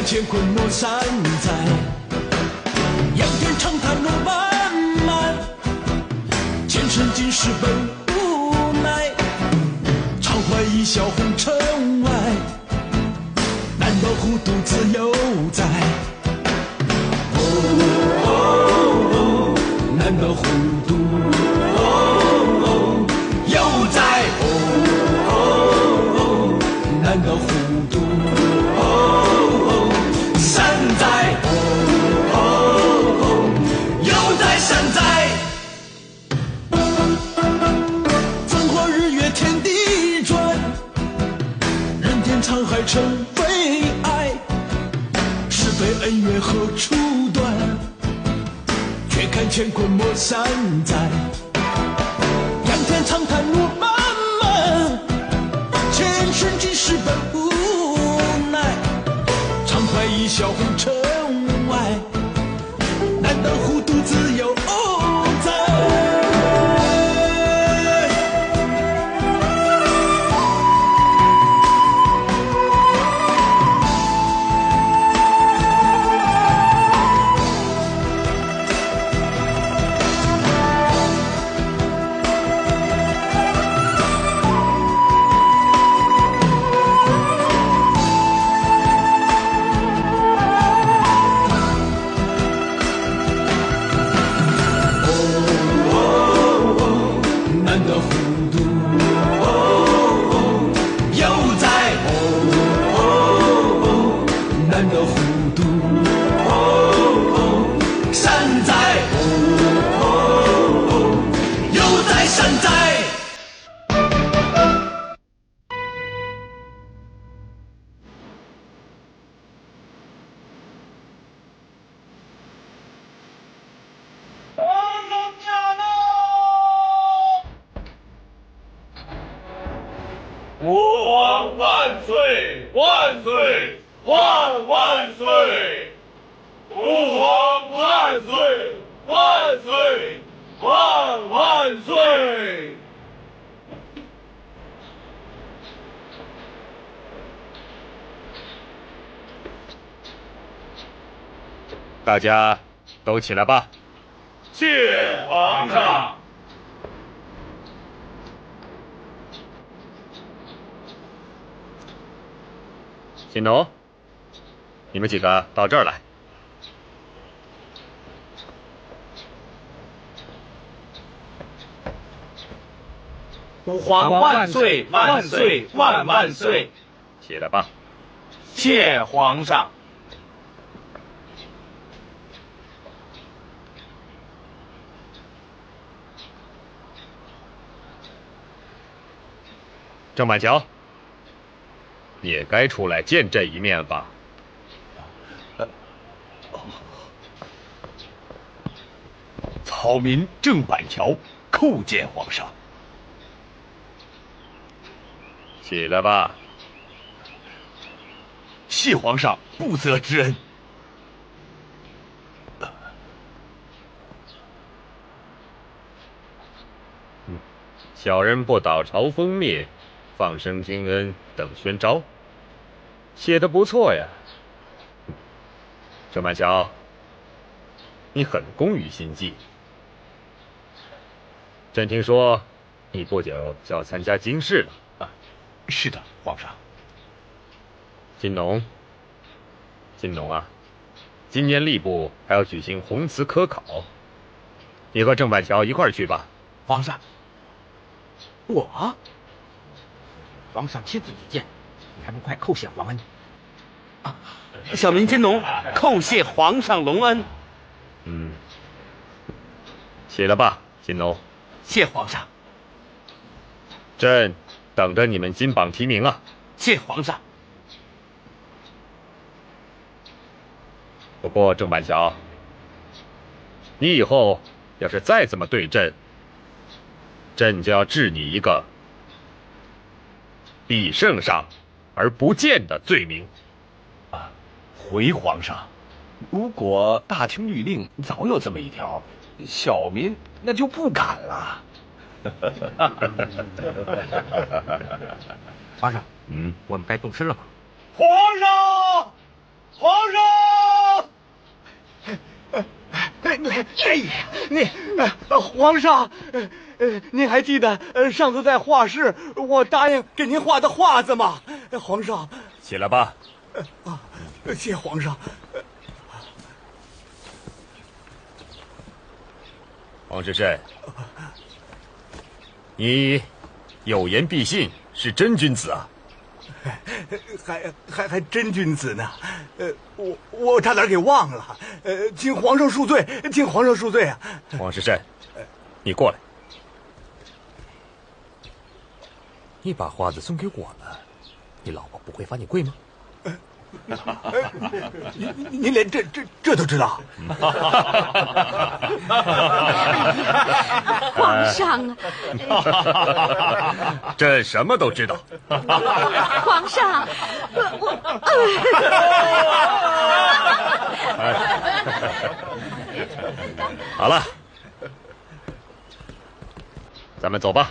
乾坤莫山在，仰天长叹路漫漫，前尘今世本无奈，常怀一笑红尘外，难道孤独自由在？难道孤独又在？难道孤独山在？又在山在？繁华日月天地转，人间沧海成悲哀，是非恩怨何处断？却看乾坤莫山在，仰天长叹路漫漫，前尘今世本无奈，常怀一笑红尘外，难道孤独自由在？吾皇万岁万岁万岁！吾皇万岁万岁万岁！大家都起来吧。谢皇上。新农，你们几个到这儿来。吾皇万岁万岁万岁！起来吧。谢皇上。郑板桥，你也该出来见朕一面吧。草民郑板桥叩见皇上。起来吧。谢皇上不责之恩。小人不倒朝封灭，放生君恩等宣昭，写得不错呀。郑板桥，你很工于心计。朕听说你不久就要参加京试了。是的，皇上。金农啊，今年吏部还要举行弘词科考，你和郑板桥一块儿去吧。皇上，皇上亲自举荐，你还不快叩谢皇恩啊！小民金农叩谢皇上隆恩。起来吧，金农。谢皇上。朕等着你们金榜题名啊！谢皇上。不过郑板桥，你以后要是再这么对朕，朕就要治你一个必圣上而不见的罪名。回皇上，如果大清律令早有这么一条，小民那就不敢了。皇上，我们该动身了吗？皇上，皇上！皇上，您还记得上次在画室我答应给您画的画子吗？皇上，起来吧。谢皇上。王士慎，你有言必信，是真君子啊！还真君子呢。我差点给忘了。请皇上恕罪，请皇上恕罪啊！王士慎，你过来。你把花子送给我了，你老婆不会罚你跪吗？您连这都知道？皇上啊！这什么都知道。皇上，好了，咱们走吧。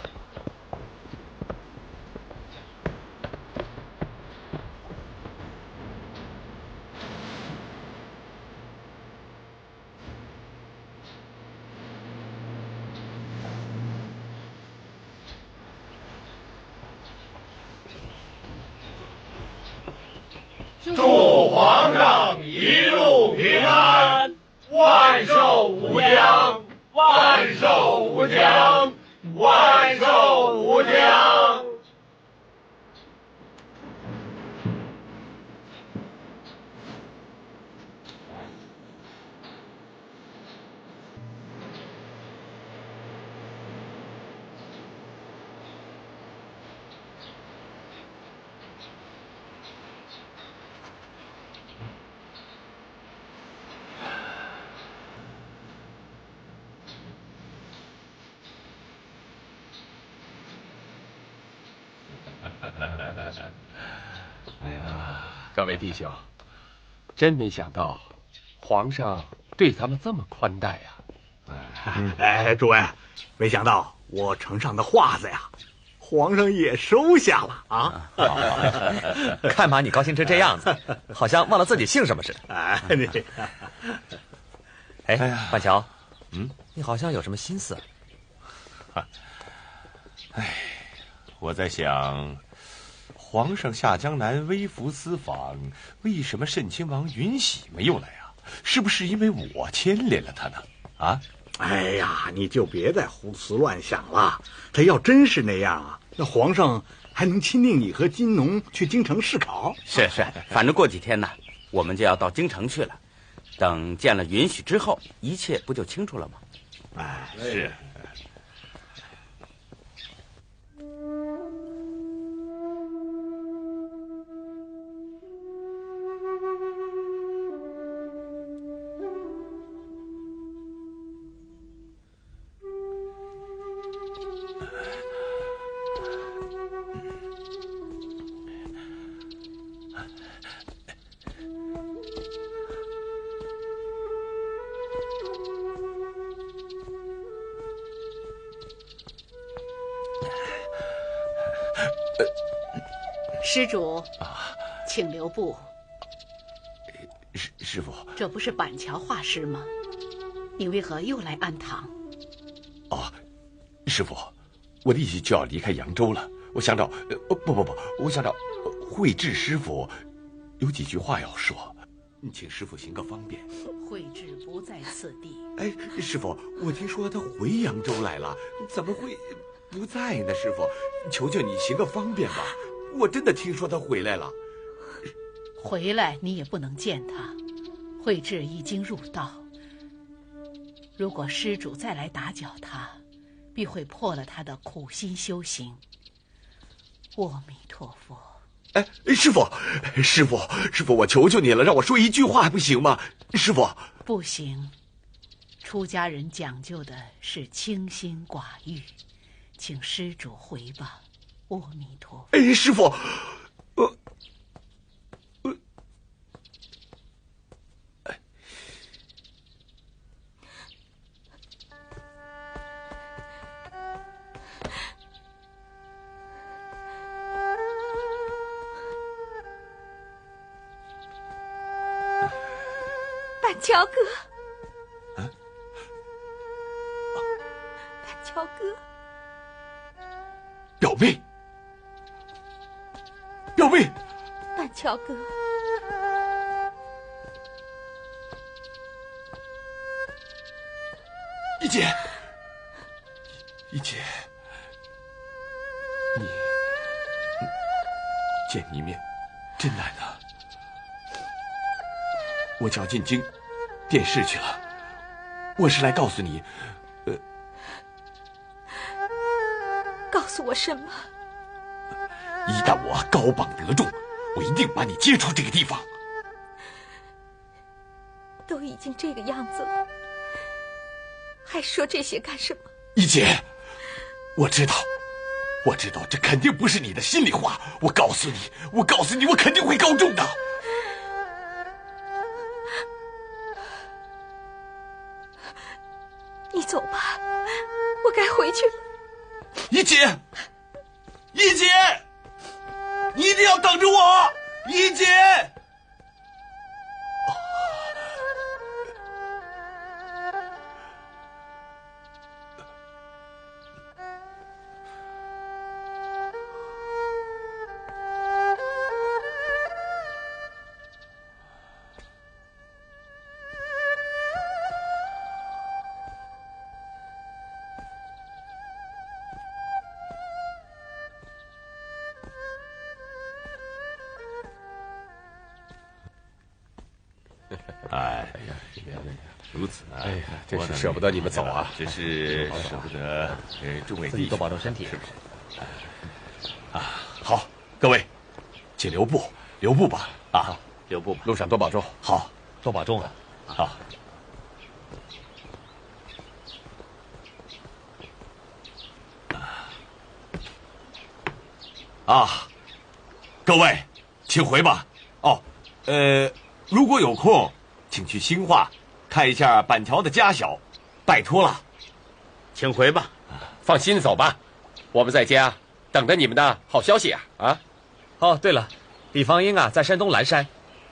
祝皇上一路平安，万寿无疆，万寿无疆，万寿无疆。哎呀，各位弟兄，真没想到皇上对咱们这么宽待呀！诸位，没想到我呈上的画子呀，皇上也收下了啊！看把你高兴成这样子，好像忘了自己姓什么似的。哎，板桥，你好像有什么心思？我在想，皇上下江南微服私访，为什么慎亲王允禧没有来啊？是不是因为我牵连了他呢？啊？哎呀，你就别再胡思乱想了。他要真是那样啊，那皇上还能钦定你和金农去京城试考？是，反正过几天呢，我们就要到京城去了。等见了允许之后，一切不就清楚了吗？哎，是。施主，请留步。师傅，这不是板桥画师吗？你为何又来安堂？师傅，我立即就要离开扬州了。我想找，不，我想找慧智师傅，有几句话要说，请师傅行个方便。慧智不在此地。哎，师傅，我听说他回扬州来了，怎么会不在呢？师傅，求求你行个方便吧。我真的听说他回来了。回来你也不能见他，慧智已经入道。如果施主再来打搅他，必会破了他的苦心修行。阿弥陀佛。哎，师傅，我求求你了，让我说一句话还不行吗？师傅，不行，出家人讲究的是清心寡欲，请施主回吧。阿弥陀佛。哎，师傅，桥哥，板桥哥，表妹，表妹，板桥哥，一姐，一姐，你见你一面真难啊！我就要进京殿试去了，我是来告诉你，告诉我什么？一旦我高榜得中，我一定把你接出这个地方。都已经这个样子了，还说这些干什么？一姐，我知道这肯定不是你的心里话。我告诉你，我肯定会高中的。你走吧，我该回去了。一姐，一姐，你一定要等着我，一姐。哎呀，如此啊！哎呀，真是舍不得你们走啊！真是舍不得众位弟兄，多保重身体，是不是？啊，好，各位，请留步吧！啊，留步吧，路上多保重。好，多保重啊！好。啊，各位，请回吧。哦，如果有空，请去兴化看一下板桥的家小，拜托了。请回吧。放心走吧，我们在家等着你们的好消息啊！啊，哦，对了，李芳英啊，在山东蓝山，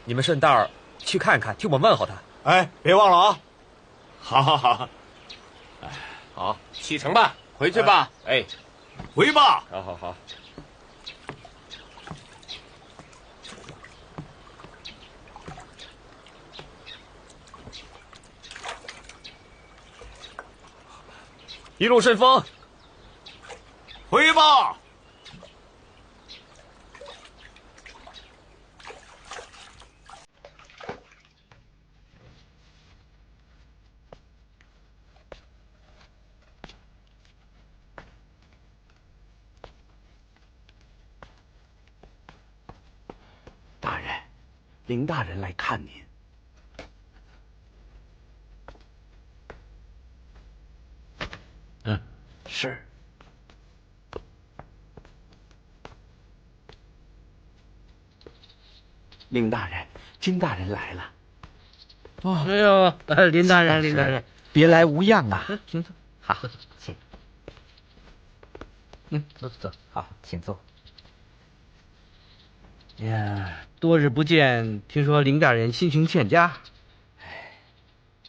你们顺道去看看，替我问候她。哎，别忘了啊！好好好，哎，好，启程吧，回去吧。哎，回吧。好好好。一路顺风，回吧。大人，林大人来看您。是。林大人，金大人来了。哦，哎呦，林大人，林大人，别来无恙啊！请坐。好，请。坐。好，请坐。呀，多日不见，听说林大人心情欠佳。哎，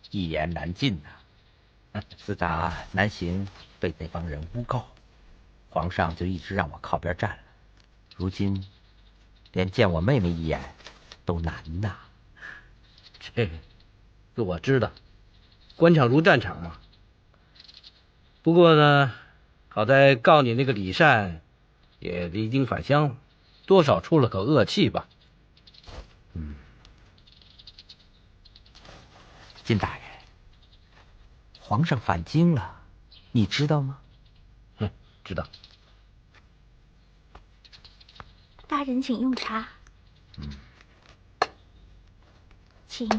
一言难尽呐。自打南行被那帮人诬告，皇上就一直让我靠边站了。如今连见我妹妹一眼都难呐。这我知道，官场如战场嘛。不过呢，好在告你那个李善也离京返乡，多少出了口恶气吧。金大人，皇上返京了，你知道吗？知道。大人请用茶。请。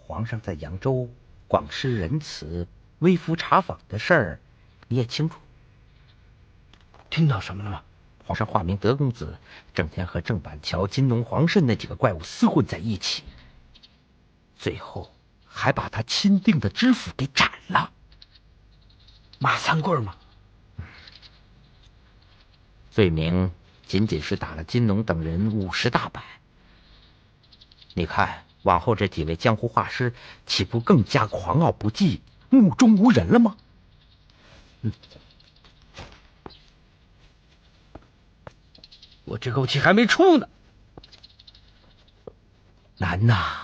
皇上在扬州广施仁慈、微服茶坊的事儿，你也清楚。听到什么了吗？皇上化名德公子，整天和郑板桥、金龙、黄慎那几个怪物厮混在一起，最后还把他钦定的知府给斩了。马三桂吗？罪名仅仅是打了金农等人50大板。你看，往后这几位江湖画师岂不更加狂傲不羁、目中无人了吗？我这口气还没出呢。难呐！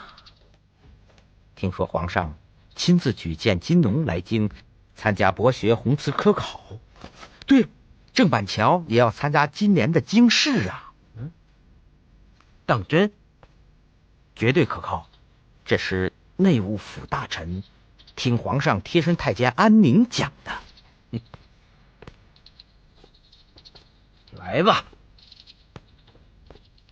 听说皇上亲自举荐金农来京参加博学弘词科考。对了，郑板桥也要参加今年的京试啊。当真？绝对可靠。这是内务府大臣听皇上贴身太监安宁讲的。来吧，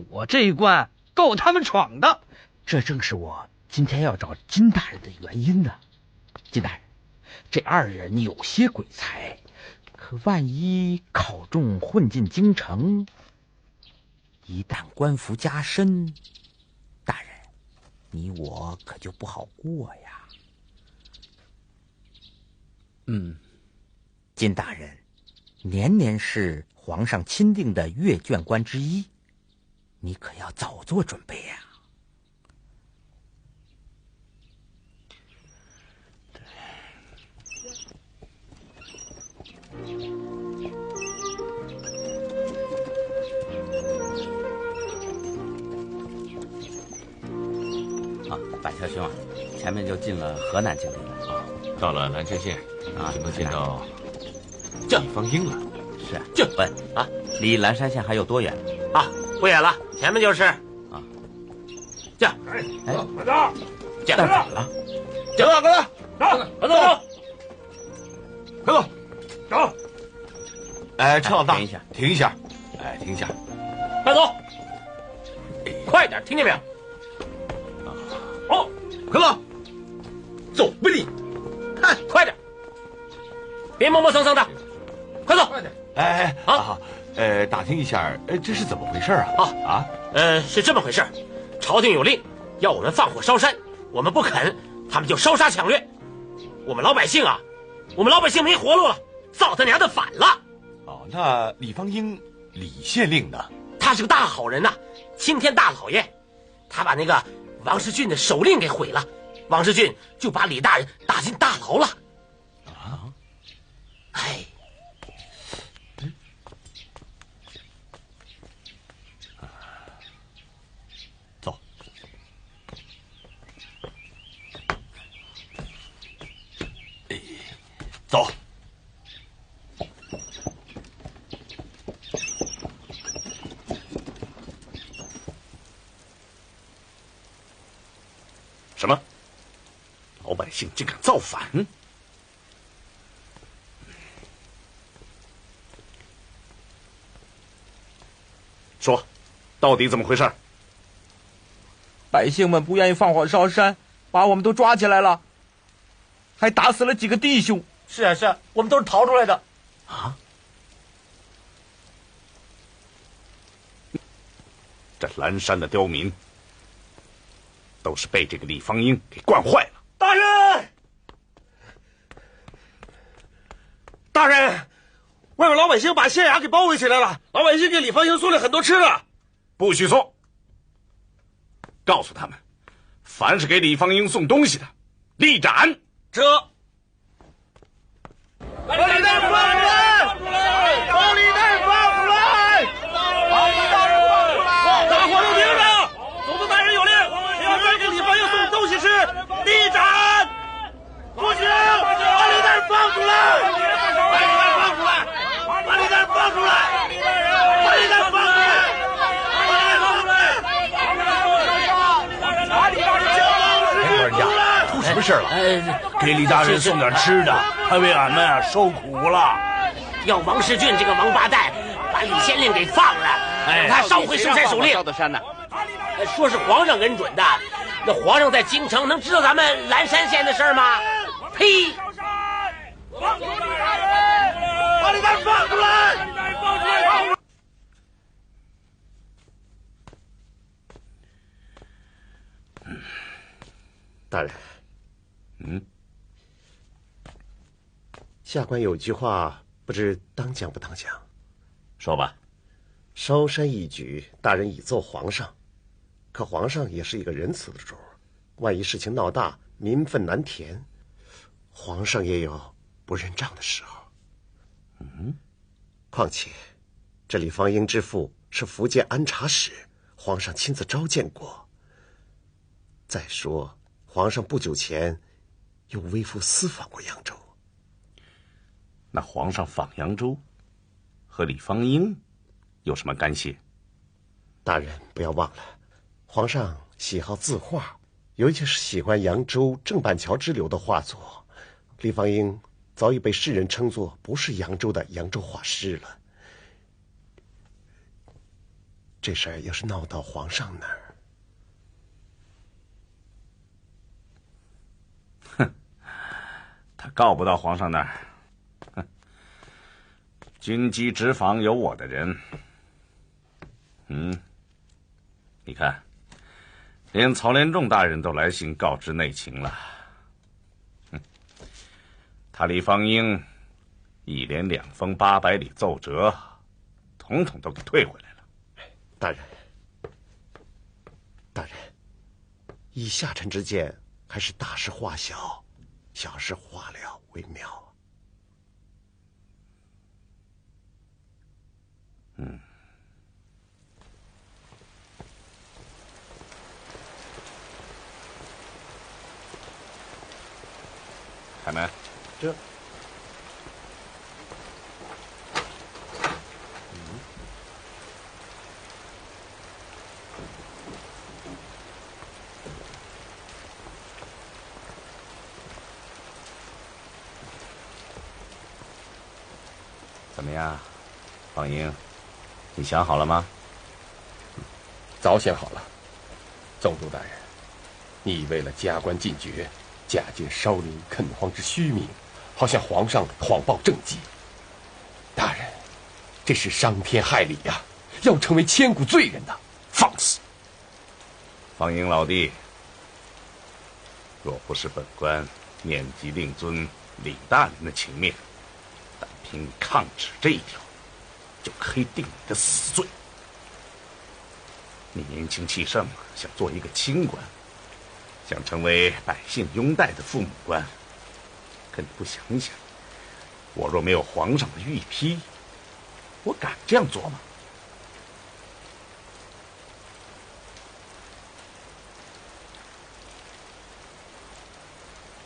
我这一关够他们闯的。这正是我今天要找金大人的原因呢。金大人，这2人有些鬼才，可万一考中混进京城，一旦官服加身，大人，你我可就不好过呀。金大人，年年是皇上钦定的阅卷官之一，你可要早做准备呀。板桥兄啊，前面就进了河南境内了啊，到了南山县啊，就能见到李方英了。是这问啊，离蓝山县还有多远啊？不远了，前面就是啊。这，快走，这到哪了？走，快走，快走，快走，走。哎，陈老大，停一下，停一下，哎，停一下，快走，快点，听见没有？好，快走，走，不理，看，快点，别磨磨蹭蹭的，快走，快点。哎啊，打听一下，这是怎么回事啊？是这么回事，朝廷有令要我们放火烧山，我们不肯，他们就烧杀抢掠，我们老百姓没活路了，造他娘的反了。哦，那李方英李县令呢？他是个大好人呐，青天大老爷，他把那个王世俊的手令给毁了，王世俊就把李大人打进大牢了。啊，哎。走。走。什么？老百姓竟敢造反？说，到底怎么回事？百姓们不愿意放火烧山，把我们都抓起来了，还打死了几个弟兄。是啊，我们都是逃出来的。啊！这蓝山的刁民都是被这个李方英给惯坏了。大人，外面老百姓把县衙给包围起来了，老百姓给李方英送了很多吃的。不许送！告诉他们，凡是给李方英送东西的，立斩。把李大人放出来！把李大人放出来！把李大人放出来！大伙都听着，总督大人有令，谁要再给李方英送东西吃，立斩！不行，把李大人放出来！把李大人放出来！把李大人放出来！把李大人放出来！把李大人老人家，出什么事了？给李大人送点吃的，他为俺们受苦了。要王世俊这个王八蛋把李县令给放了，让他烧毁圣山手令。烧的山呢？说是皇上恩准的，那皇上在京城能知道咱们蓝山县的事吗？呸！放出来！把李大人放出来！放出来！大人，下官有句话，不知当讲不当讲。说吧。烧山一举，大人已奏皇上，可皇上也是一个仁慈的主，万一事情闹大，民愤难填，皇上也有不认账的时候。况且这李方英之父是福建安察使，皇上亲自召见过。再说皇上不久前又微服私访过扬州。那皇上访扬州和李方英有什么干系？大人不要忘了，皇上喜好字画，尤其是喜欢扬州郑板桥之流的画作。李方英早已被世人称作不是扬州的扬州画师了。这事儿要是闹到皇上那儿，他告不到皇上那儿。军机直访有我的人。你看，连曹连仲大人都来信告知内情了。他李方英一连2封800里奏折，统统都给退回来了。大人，以下臣之见，还是大事化小，小事化了为妙。开门。这。怎么样，方英，你想好了吗？早想好了。总督大人，你为了加官进爵，假借烧林垦荒之虚名，好向皇上谎报政绩。大人，这是伤天害理呀，要成为千古罪人的，放肆！方英老弟，若不是本官念及令尊李大人的情面，单凭你抗旨这一条，就可以定你的死罪。你年轻气盛，想做一个清官，想成为百姓拥戴的父母官，可你不想想，我若没有皇上的御批，我敢这样做吗？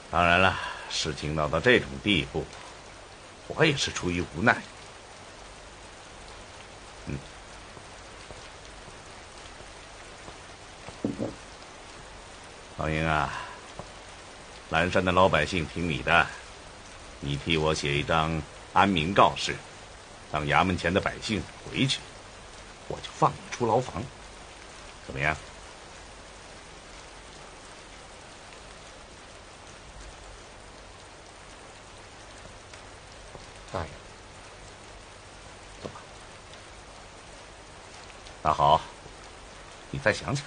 当然了，事情闹到这种地步，我也是出于无奈。方英啊，蓝山的老百姓听你的，你替我写一张安民告示，让衙门前的百姓回去，我就放你出牢房，怎么样？大人，走吧。那好，你再想想。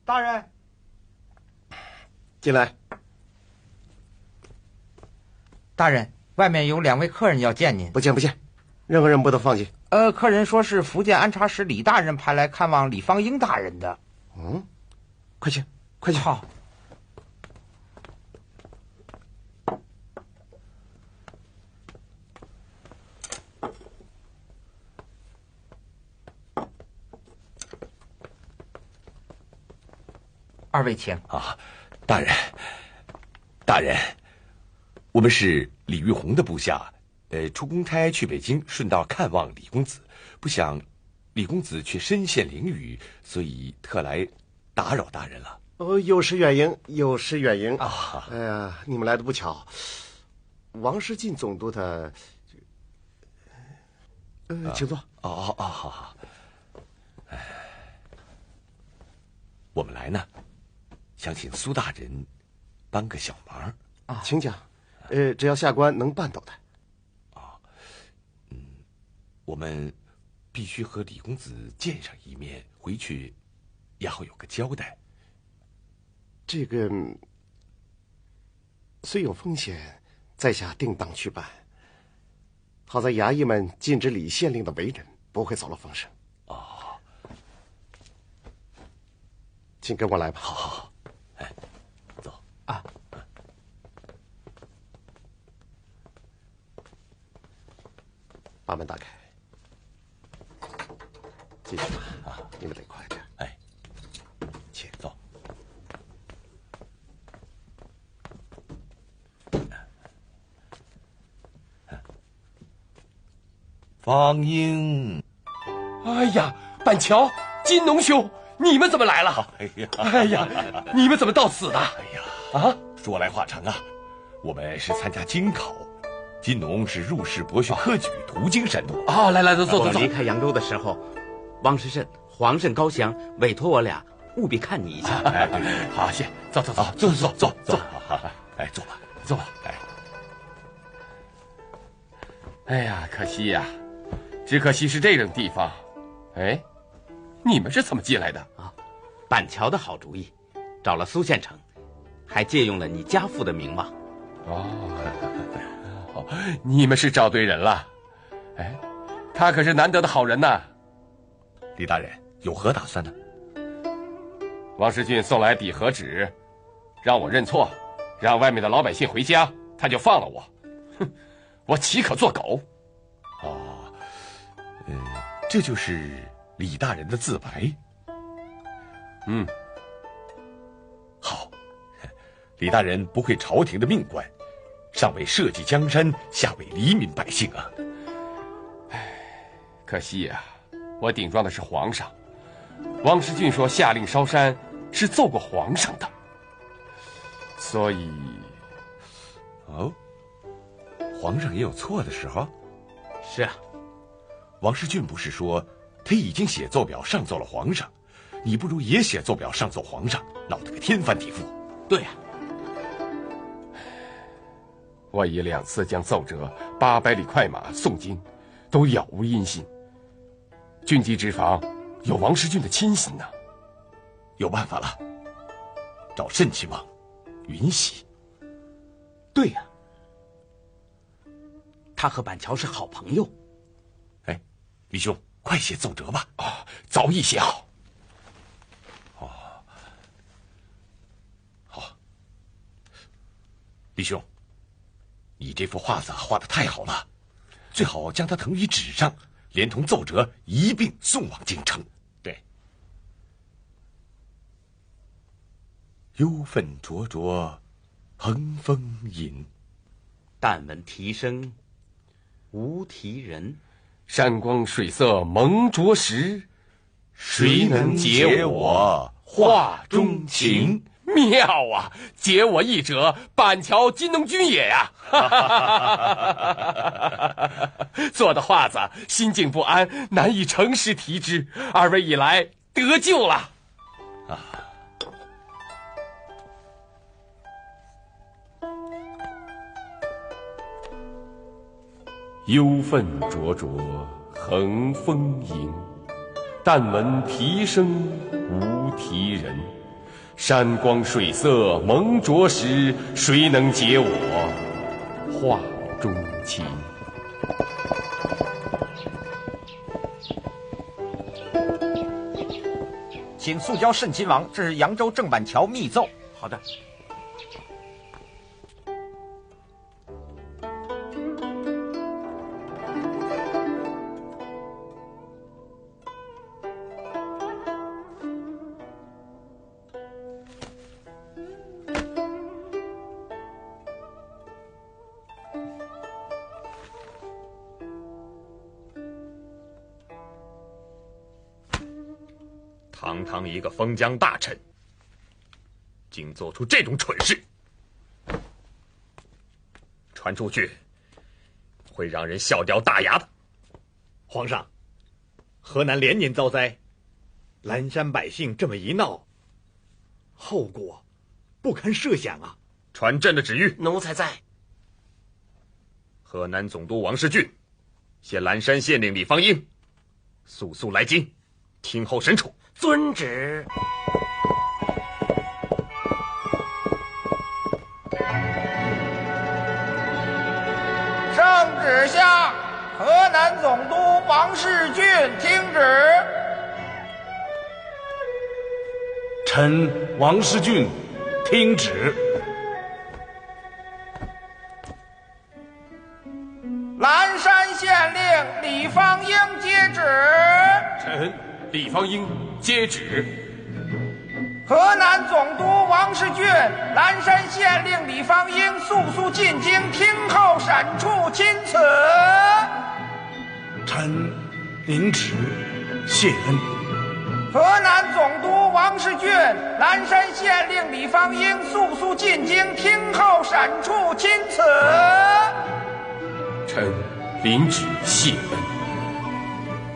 大人，进来。大人，外面有2位客人要见您。不见，任何人不得放进。客人说是福建安察使李大人派来看望李方英大人的。快去。好。2位请。大人，我们是李玉红的部下，出公差去北京，顺道看望李公子，不想李公子却身陷囹圄，所以特来打扰大人了。有失远迎，有失远迎啊！哎呀，你们来的不巧，王世进总督他，请坐。好。我们来呢，想请苏大人帮个小忙啊，请讲。只要下官能办到的。我们必须和李公子见上一面，回去也好有个交代。这个虽有风险，在下定当去办。好在衙役们禁止李县令的为人，不会走漏风声。请跟我来吧。好，走啊。把门打开，进去吧。你们得快点。且走。方英，哎呀，板桥、金农兄，你们怎么来了？哎呀，你们怎么到此的？说来话长啊，我们是参加京考，金农是入仕博学科举，途经山东。来，走。我离开扬州的时候，王时慎、黄慎、高翔委托我俩务必看你一下。对，好，谢，走，坐，坐吧。哎呀，可惜呀，只可惜是这种地方。哎，你们是怎么进来的啊？板桥的好主意，找了苏县城，还借用了你家父的名望。你们是找对人了。他可是难得的好人呐。李大人有何打算呢？王世俊送来底和纸，让我认错，让外面的老百姓回家，他就放了我。哼，我岂可做狗？这就是李大人的自白。好，李大人不愧朝廷的命官，上为社稷江山，下为黎民百姓啊。可惜呀，我顶撞的是皇上。王世俊说下令烧山是奏过皇上的，所以，皇上也有错的时候。是啊，王世俊不是说他已经写奏表上奏了皇上，你不如也写奏表上奏皇上，闹得个天翻地覆。对呀，我已2次将奏折800里快马送京，都杳无音信。军机之防有王世俊的亲信呢。有办法了，找慎亲王允喜。对呀，他和板桥是好朋友。李兄，快写奏折吧。早已写好。好。李兄，你这幅画子画得太好了，最好将它誊于纸上，连同奏折一并送往京城。对。忧愤灼灼，横风吟。但闻啼声，无啼人。山光水色蒙着实，谁能解我画中情？妙啊！解我一者，板桥金农君也呀！做的画子心境不安，难以诚实题之。二位已来，得救了。忧愤灼灼，横风吟。但闻啼声，无啼人。山光水色蒙着实，谁能解我画中情？请速交慎亲王至扬州郑板桥密奏。好的。堂堂一个封疆大臣，竟做出这种蠢事，传出去会让人笑掉大牙的。皇上，河南连年遭灾，蓝山百姓这么一闹，后果不堪设想啊！传朕的旨谕，奴才在。河南总督王世俊携蓝山县令李方英速速来京，听候审处。遵旨。圣旨下，河南总督王世俊听旨。臣王世俊听旨。蓝山县令李方英接旨。臣李方英接旨。河南总督王世俊、蓝山县令李方英速速进京听候审处钦此。臣领旨，谢恩。河南总督王世俊、蓝山县令李方英速速进京听候审处钦此。臣领旨谢恩。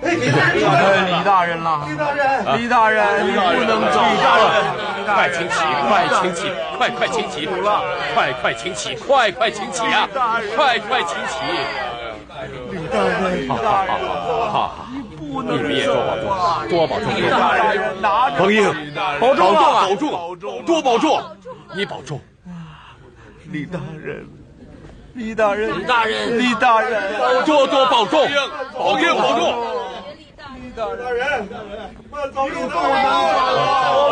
李大人了，李大人，你不能走了！快请起，快请起，快请起，快请起，快请起啊！快请起！李大人，好，你们也多保重，多保重。李大人，拿着。方英，保重啊！保重，多保重，你保重。李大人。李大人，多保重，保重，保重。李大人，保重啊！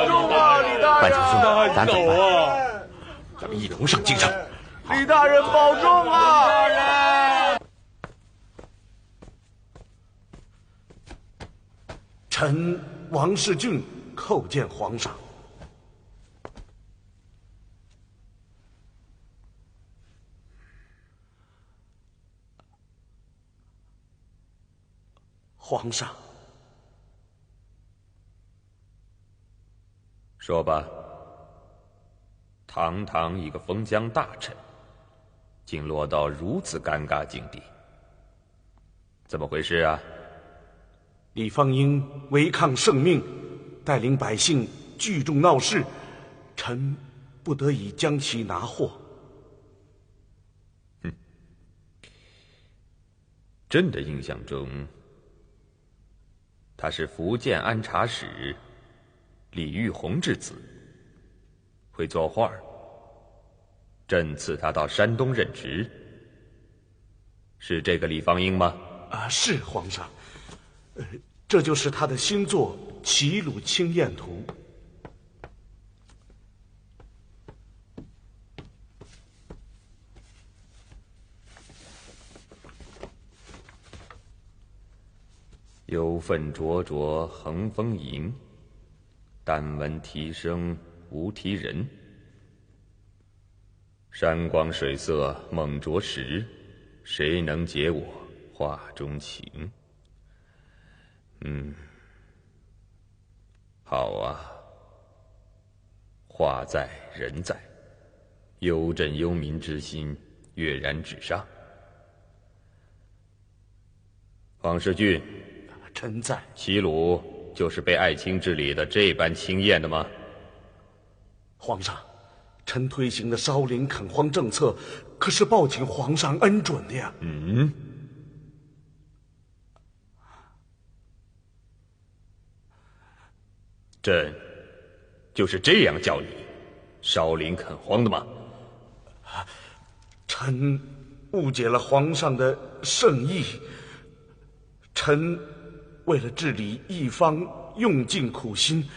李大人，万将军，咱走吧，咱们一同上京城。李大人，保重啊！臣王世俊叩见皇上。皇上，说吧，堂堂一个封疆大臣，竟落到如此尴尬境地，怎么回事啊？李方英违抗圣命，带领百姓聚众闹事，臣不得已将其拿获。朕的印象中，他是福建安察使李玉红之子，会作画。朕赐他到山东任职，是这个李方英吗？是皇上。这就是他的新作《齐鲁清晏图》。忧愤灼灼横风吟，但闻啼声无啼人。山光水色梦着时，谁能解我画中情？好啊，画在人在，忧朕忧民之心跃然纸上。王世俊，臣在。齐鲁就是被爱卿治理的这般清晏的吗？皇上，臣推行的烧林垦荒政策，可是报请皇上恩准的呀。朕就是这样教你烧林垦荒的吗？臣误解了皇上的圣意。臣为了治理一方，用尽苦心。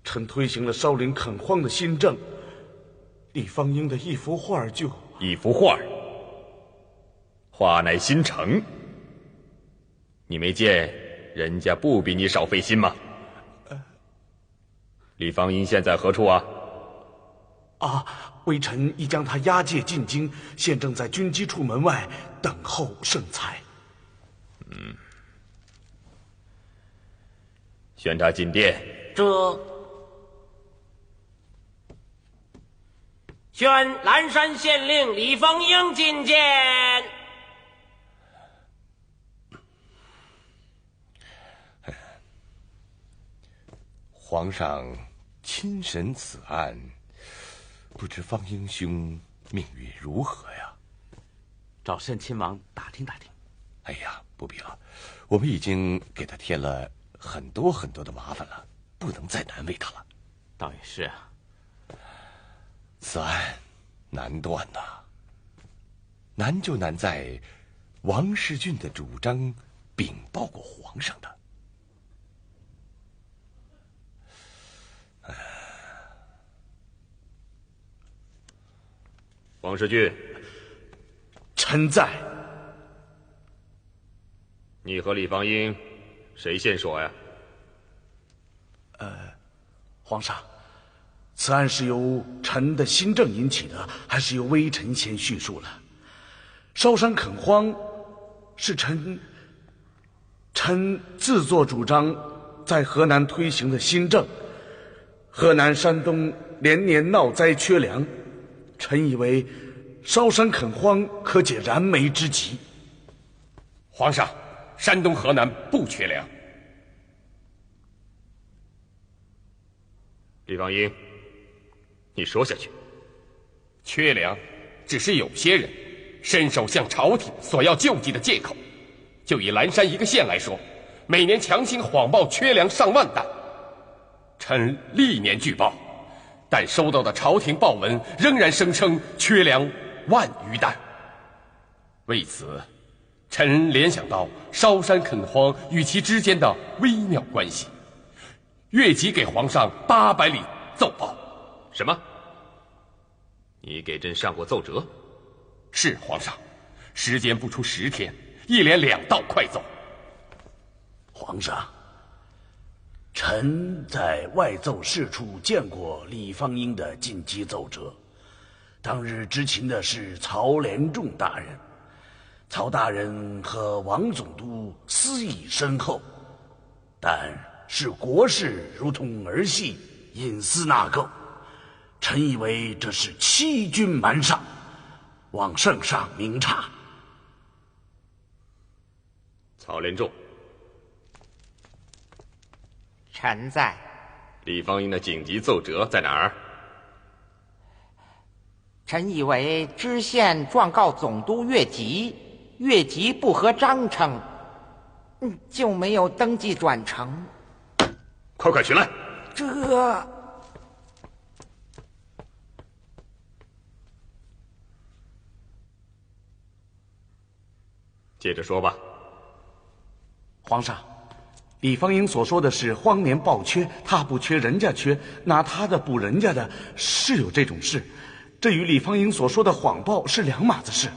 臣推行了烧林垦荒的新政，李方英的一幅画就……一幅画，画乃心诚。你没见人家不比你少费心吗？李方英现在何处啊？微臣已将他押解进京，现正在军机处门外等候圣裁。宣他进殿。者。宣蓝山县令李丰英觐见。皇上亲审此案，不知方英兄命运如何呀？找慎亲王打听打听。哎呀，不必了，我们已经给他添了很多很多的麻烦了，不能再难为他了。倒也是啊。此案难断呐，难就难在王世俊的主张禀报过皇上的。王世俊，臣在。你和李方英，谁先说呀？皇上，此案是由臣的新政引起的，还是由微臣先叙述了？烧山垦荒是臣自作主张在河南推行的新政。河南、山东连年闹灾缺粮，臣以为烧山垦荒可解燃眉之急。皇上，山东、河南不缺粮。李方英，你说下去。缺粮，只是有些人伸手向朝廷索要救济的借口。就以蓝山一个县来说，每年强行谎报缺粮上万担，臣历年拒报，但收到的朝廷报文仍然声称缺粮10000余担。为此，臣联想到烧山垦荒与其之间的微妙关系，越级给皇上800里奏报。什么？你给朕上过奏折？是皇上，时间不出10天，一连2道快奏。皇上，臣在外奏室处见过李方英的进击奏折，当日执勤的是曹连仲大人。曹大人和王总督私谊深厚，但视国事如同儿戏，隐私纳垢。臣以为这是欺君瞒上，望圣上明察。曹连仲，臣在。李方英的紧急奏折在哪儿？臣以为知县状告总督越级，越级不合章程，就没有登记转呈。快取来！这接着说吧。皇上，李方英所说的是荒年报缺，他不缺人家缺，拿他的补人家的，是有这种事。这与李方英所说的谎报是两码子事。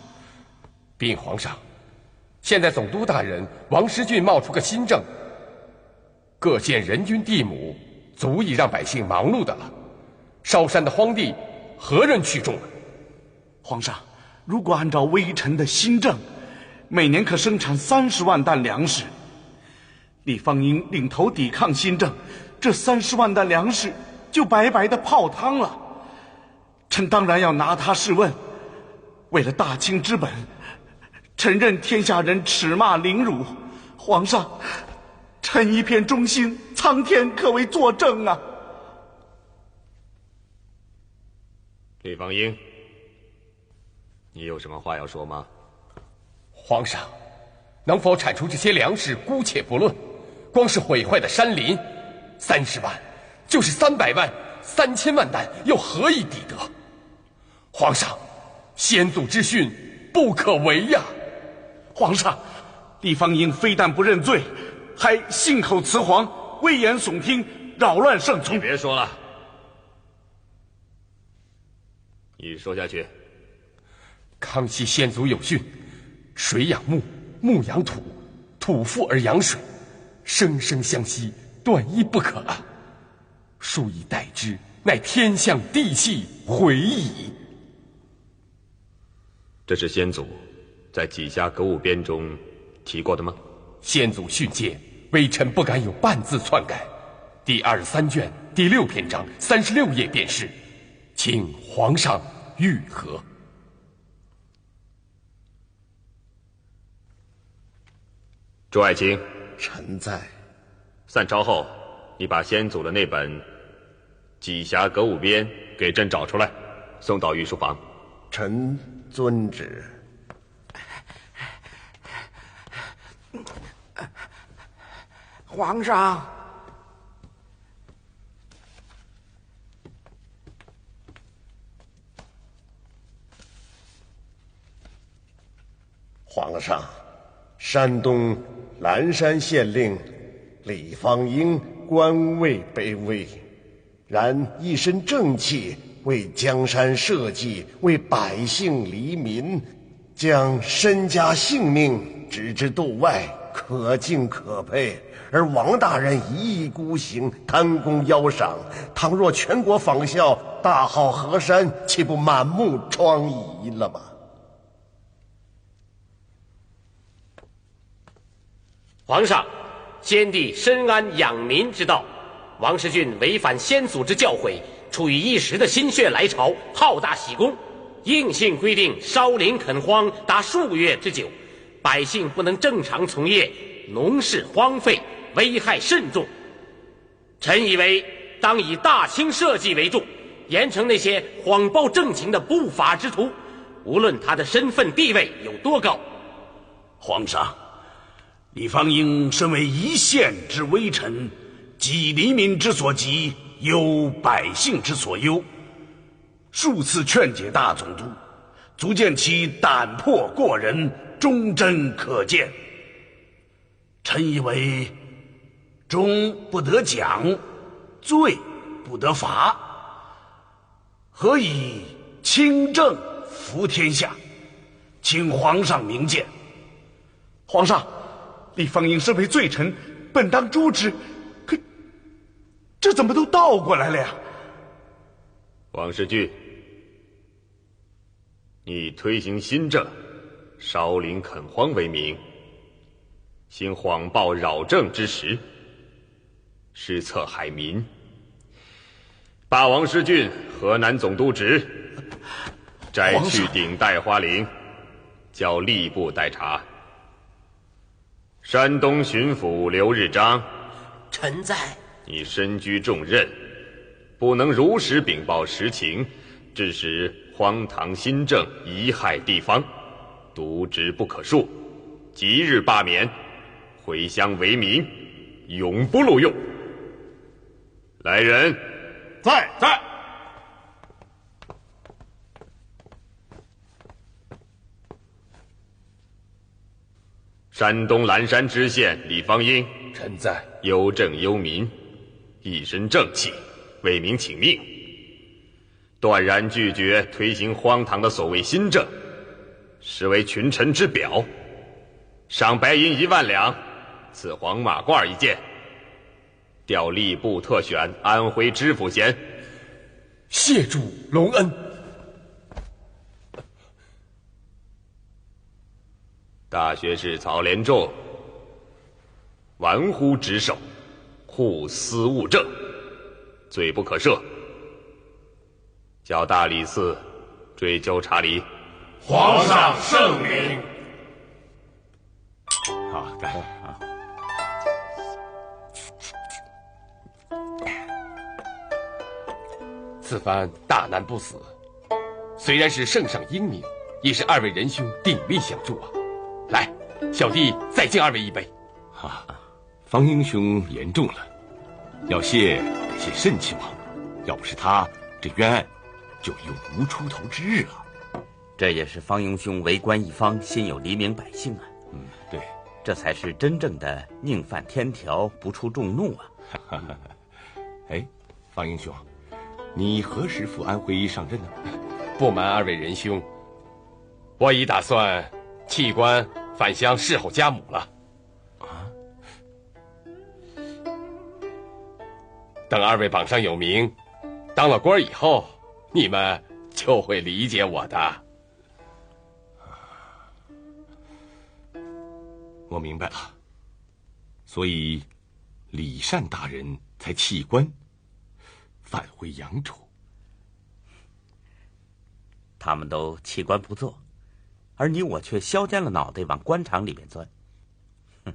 禀皇上，现在总督大人王师俊冒出个新政，各县人均地亩足以让百姓忙碌的了，烧山的荒地何人去种啊？皇上，如果按照微臣的新政，每年可生产30万担粮食。李方英领头抵抗新政，这30万担粮食就白白的泡汤了。臣当然要拿他试问。为了大清之本，臣任天下人耻骂凌辱。皇上，臣一片忠心，苍天可为作证啊！李方英，你有什么话要说吗？皇上，能否铲除这些粮食姑且不论，光是毁坏的山林，30万就是300万，3000万担，又何以抵得？皇上，先祖之训不可违呀！皇上，李方英非但不认罪，还信口雌黄，危言耸听，扰乱圣聪。你别说了，你说下去。康熙先祖有训：水养木，木养土，土富而养水，生生相息，断一不可啊！数以待之，乃天象地气，回矣。这是先祖在几家歌舞编中提过的吗？先祖训诫，微臣不敢有半字篡改，第23卷第6篇章36页便是，请皇上谕和。朱爱卿，臣在。散朝后，你把先祖的那本《稷霞歌舞编》给朕找出来，送到御书房。臣遵旨。皇上，皇上，山东蓝山县令李方英官位卑微，然一身正气，为江山社稷，为百姓黎民，将身家性命置之度外，可敬可佩。而王大人一意孤行，贪功邀赏，倘若全国仿效，大好河山岂不满目疮痍了吗？皇上，先帝深谙养民之道，王世俊违反先祖之教诲，出于一时的心血来潮，好大喜功，硬性规定烧林垦荒达数月之久，百姓不能正常从业，农事荒废，危害甚重。臣以为当以大清社稷为重，严惩那些谎报政情的不法之徒，无论他的身份地位有多高。皇上，李方英身为一县之微臣，急黎民之所急，忧百姓之所忧，数次劝解大总督，足见其胆魄过人，忠贞可见。臣以为忠不得奖，罪不得罚，何以清正服天下？请皇上明鉴。皇上，李方英身为罪臣，本当诛之，可这怎么都倒过来了呀？王世俊，你推行新政，烧林垦荒为名，行谎报扰政之实，失策害民，罢王世俊河南总督职，摘去顶戴花翎，交吏部代查。山东巡抚刘日章，臣在。你身居重任，不能如实禀报实情，致使荒唐新政贻害地方，渎职不可恕，即日罢免，回乡为民，永不录用。来人，在。山东蓝山知县李方英，臣在。忧政忧民，一身正气，为民请命，断然拒绝推行荒唐的所谓新政，实为群臣之表。赏白银1万两，赐黄马褂1件，调吏部特选安徽知府衔。谢主隆恩。大学士曹连仲玩忽职守，护私误政，罪不可赦，叫大理寺追究查理。皇上圣明。好的。此番大难不死，虽然是圣上英明，也是2位仁兄鼎力相助啊！来，小弟再敬2位一杯。方英兄言重了，要谢慎亲王，要不是他，这冤案就永无出头之日啊！这也是方英兄为官一方，心有黎民百姓啊。对，这才是真正的宁犯天条，不触众怒啊！哎，方英兄，你何时赴安徽上任呢？不瞒2位仁兄，我已打算弃官返乡侍候家母了。等2位榜上有名，当了官以后，你们就会理解我的。我明白了，所以李善大人才弃官，返回扬州。他们都弃官不做，而你我却削尖了脑袋往官场里面钻，哼，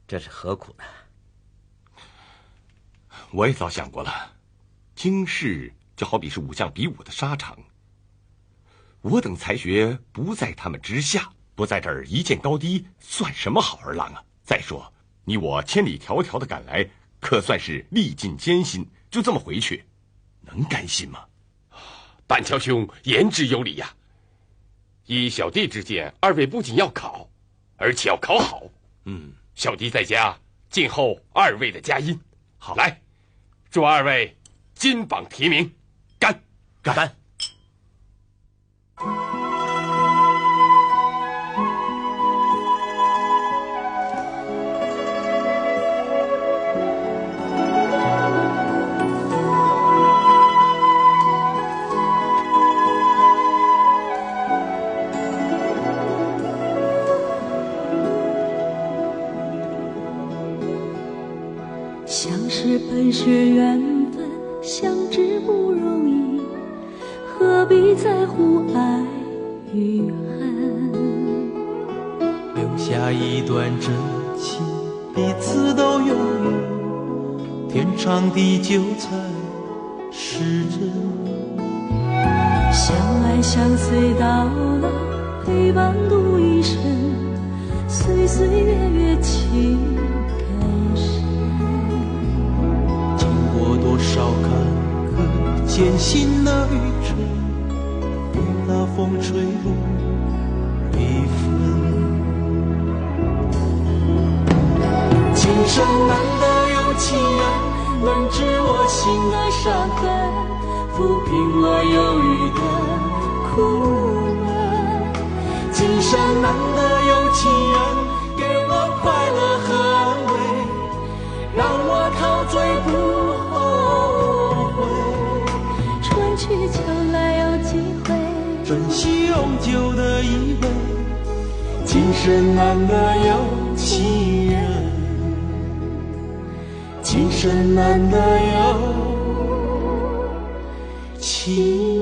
这是何苦呢？我也早想过了，京师就好比是武将比武的沙场，我等才学不在他们之下，不在这儿一见高低，算什么好儿郎啊！再说你我千里迢迢的赶来，可算是历尽艰辛，就这么回去，能甘心吗？板桥兄言之有理呀。依小弟之见，二位不仅要考，而且要考好。小弟在家静候二位的佳音。好，来，祝二位金榜题名，干！干！相识本是缘分，相知不容易，何必在乎爱与恨？留下一段真情，彼此都有缘，天长地久才是真。相爱相随到老，陪伴度一生，岁岁月月情更深。多少坎坷艰辛的旅程，与那风吹入离分。今生难得有情人，能知我心的伤痕，抚平我忧郁的苦闷。今生难得有情人，给我快乐和安慰，让我陶醉不去将来有机会，珍惜永久的依偎。今生难得有情人，今生难得有情人。